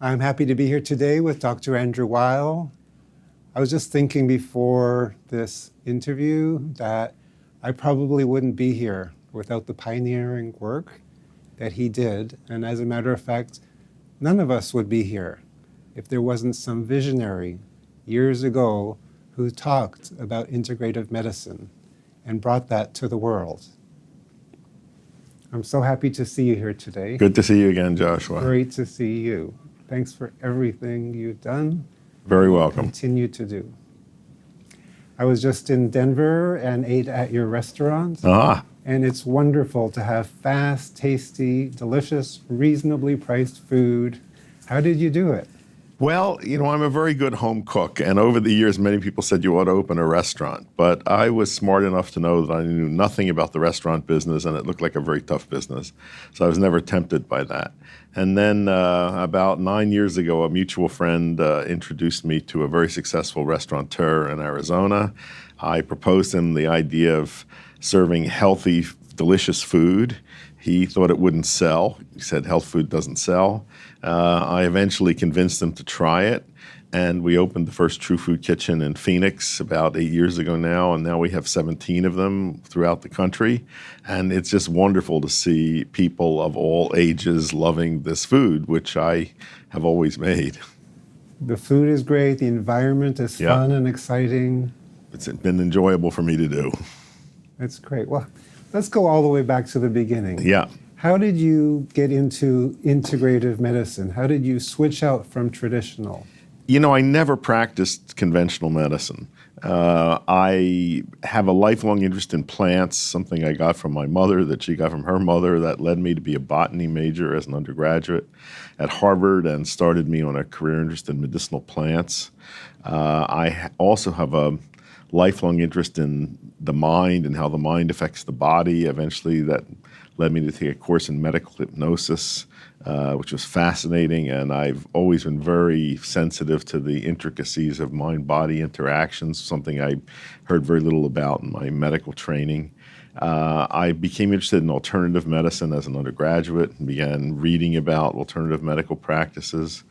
I'm happy to be here today with Dr. Andrew Weil. I was just thinking before this interview that I probably wouldn't be here without the pioneering work that he did. And as a matter of fact, none of us would be here if there wasn't some visionary years ago who talked about integrative medicine and brought that to the world. I'm so happy to see you here today. Good to see you again, Joshua. Great to see you. Thanks for everything you've done. Very welcome. Continue to do. I was just in Denver and ate at your restaurant. And it's wonderful to have fast, tasty, delicious, reasonably priced food. How did you do it? Well, I'm a very good home cook, and over the years, many people said you ought to open a restaurant. But I was smart enough to know that I knew nothing about the restaurant business, and it looked like a very tough business. So I was never tempted by that. And then about 9 years ago, a mutual friend introduced me to a very successful restaurateur in Arizona. I proposed him the idea of serving healthy, delicious food. He thought it wouldn't sell. He said health food doesn't sell. I eventually convinced him to try it, and we opened the first True Food Kitchen in Phoenix about 8 years ago now, and now we have 17 of them throughout the country. And it's just wonderful to see people of all ages loving this food, which I have always made. The food is great. The environment is fun and exciting. It's been enjoyable for me to do. That's great. Well, let's go all the way back to the beginning. Yeah. How did you get into integrative medicine? How did you switch out from traditional? I never practiced conventional medicine. I have a lifelong interest in plants, something I got from my mother that she got from her mother that led me to be a botany major as an undergraduate at Harvard and started me on a career interest in medicinal plants. I also have a lifelong interest in the mind and how the mind affects the body. Eventually, that led me to take a course in medical hypnosis, which was fascinating. And I've always been very sensitive to the intricacies of mind-body interactions, something I heard very little about in my medical training. I became interested in alternative medicine as an undergraduate and began reading about alternative medical practices.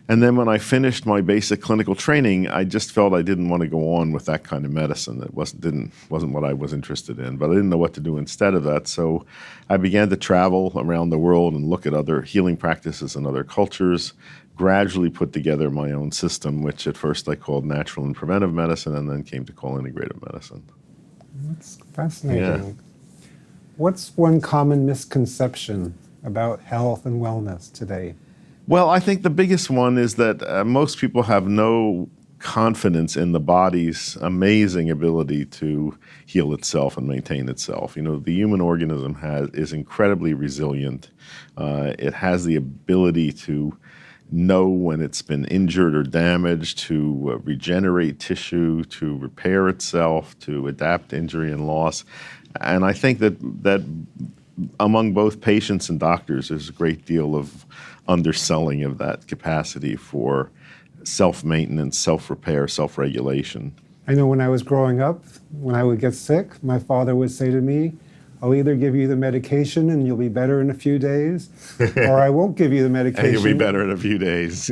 And then when I finished my basic clinical training, I just felt I didn't want to go on with that kind of medicine. It wasn't what I was interested in, but I didn't know what to do instead of that. So I began to travel around the world and look at other healing practices in other cultures, gradually put together my own system, which at first I called natural and preventive medicine and then came to call integrative medicine. That's fascinating. Yeah. What's one common misconception about health and wellness today? Well, I think the biggest one is that most people have no confidence in the body's amazing ability to heal itself and maintain itself. The human organism is incredibly resilient. It has the ability to know when it's been injured or damaged, to regenerate tissue, to repair itself, to adapt to injury and loss. And I think that among both patients and doctors, there's a great deal of underselling of that capacity for self-maintenance, self-repair, self-regulation. I know when I was growing up, when I would get sick, my father would say to me, I'll either give you the medication and you'll be better in a few days, or I won't give you the medication. And you'll be better in a few days.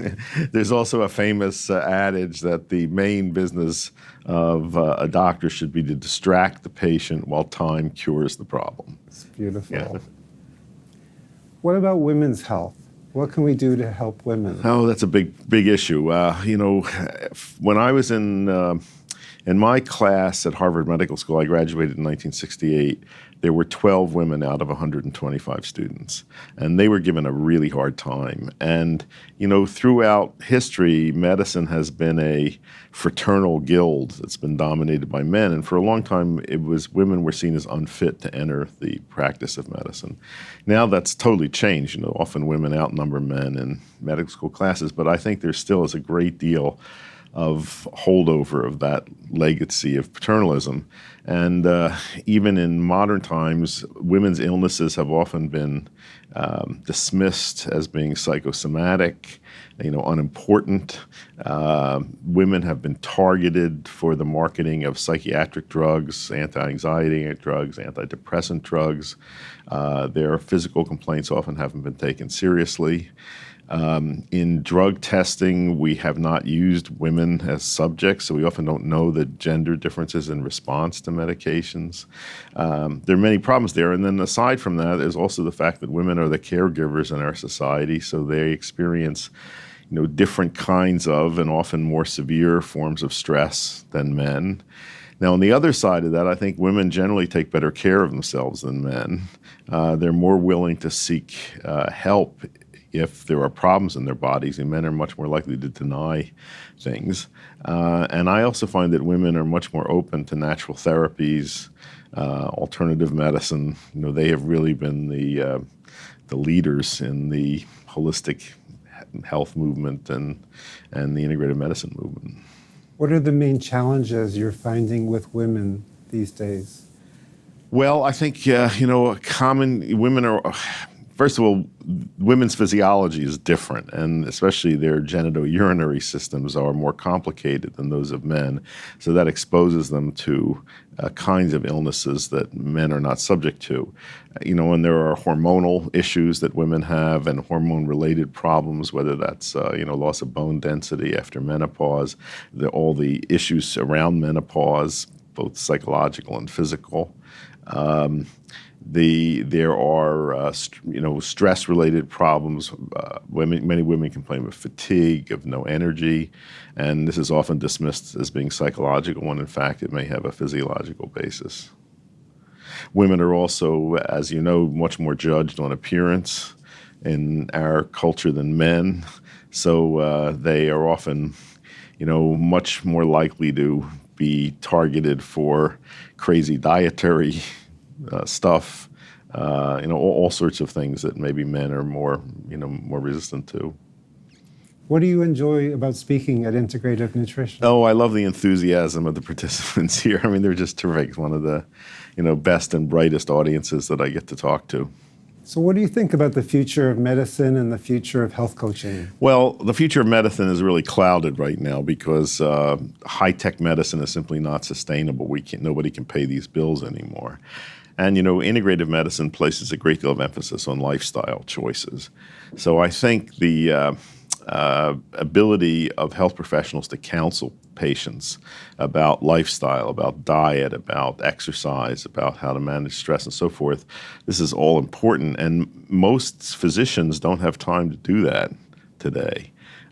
There's also a famous adage that the main business of a doctor should be to distract the patient while time cures the problem. It's beautiful. Yeah. What about women's health? What can we do to help women? Oh, that's a big issue. When I was in my class at Harvard Medical School, I graduated in 1968. There were 12 women out of 125 students, and they were given a really hard time. And, throughout history, medicine has been a fraternal guild that's been dominated by men. And for a long time, women were seen as unfit to enter the practice of medicine. Now that's totally changed. Often women outnumber men in medical school classes, but I think there still is a great deal of holdover of that legacy of paternalism. And even in modern times, women's illnesses have often been dismissed as being psychosomatic, unimportant. Women have been targeted for the marketing of psychiatric drugs, anti-anxiety drugs, antidepressant drugs. Their physical complaints often haven't been taken seriously. In drug testing, we have not used women as subjects, so we often don't know the gender differences in response to medications. There are many problems there. And then aside from that, there's also the fact that women are the caregivers in our society, so they experience different kinds of and often more severe forms of stress than men. Now, on the other side of that, I think women generally take better care of themselves than men. They're more willing to seek help if there are problems in their bodies, and men are much more likely to deny things. And I also find that women are much more open to natural therapies, alternative medicine. They have really been the leaders in the holistic health movement and the integrative medicine movement. What are the main challenges you're finding with women these days? Well, I think, women are, first of all, women's physiology is different, and especially their genitourinary systems are more complicated than those of men. So that exposes them to kinds of illnesses that men are not subject to. And there are hormonal issues that women have and hormone-related problems, whether that's, loss of bone density after menopause, all the issues around menopause, both psychological and physical. There are stress-related problems. Many women complain of fatigue, of no energy, and this is often dismissed as being psychological when in fact it may have a physiological basis. Women are also, as you know, much more judged on appearance in our culture than men, so they are often much more likely to be targeted for crazy dietary stuff, all sorts of things that maybe men are more resistant to. What do you enjoy about speaking at Integrative Nutrition? Oh, I love the enthusiasm of the participants here. I mean, they're just terrific. It's one of the, best and brightest audiences that I get to talk to. So what do you think about the future of medicine and the future of health coaching? Well, the future of medicine is really clouded right now because high-tech medicine is simply not sustainable. Nobody can pay these bills anymore. And, integrative medicine places a great deal of emphasis on lifestyle choices. So I think the ability of health professionals to counsel patients about lifestyle, about diet, about exercise, about how to manage stress and so forth, this is all important. And most physicians don't have time to do that today.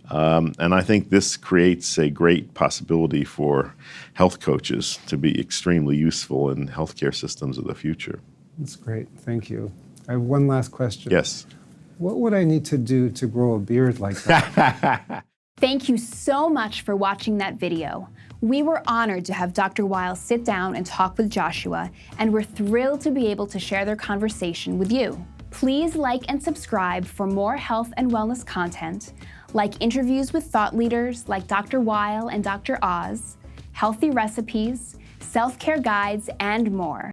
And I think this creates a great possibility for health coaches to be extremely useful in healthcare systems of the future. That's great. Thank you. I have one last question. Yes. What would I need to do to grow a beard like that? Thank you so much for watching that video. We were honored to have Dr. Weil sit down and talk with Joshua, and we're thrilled to be able to share their conversation with you. Please like and subscribe for more health and wellness content, like interviews with thought leaders like Dr. Weil and Dr. Oz, healthy recipes, self-care guides, and more.